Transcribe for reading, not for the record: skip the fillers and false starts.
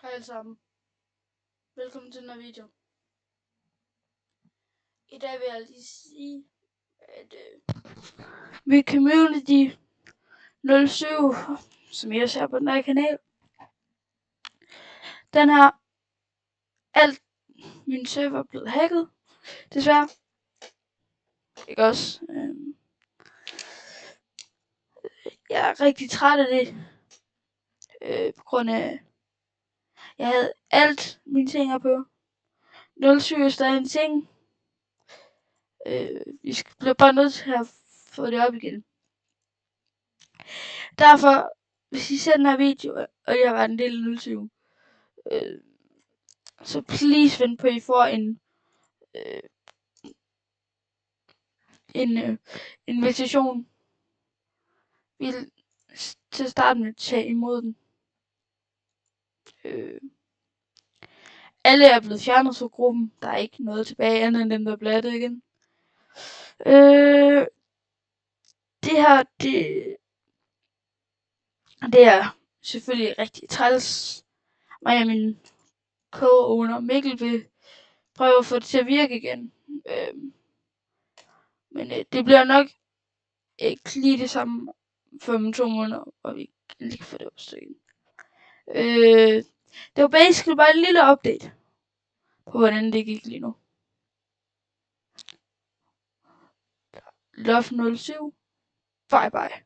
Hej alle sammen. Velkommen til den her video. I dag vil jeg lige sige, at mit community 07, som I også ser på den her kanal, den har alt min server blevet hacket, desværre. Ikke også? Jeg er rigtig træt af det, på grund af, jeg havde alt mine ting her på. 07 er stadig en ting. Vi bliver bare nødt til at få det op igen. Derfor, hvis I ser den her video, og jeg har været en del af 07, så please vent på, at I får en invitation. Vi vil til at starte med at tage imod den. Alle er blevet fjernet fra gruppen. Der er ikke noget tilbage andet end dem, der er blattet igen. Det her, det er selvfølgelig rigtig træls. Mig og min co-owner Mikkel vil prøve at få det til at virke igen. Men det bliver nok ikke lige det samme for om 2 måneder, og vi endelig kan få det opstået igen. Det var basically bare en lille update på, hvordan det gik lige nu. Love 07. Bye bye.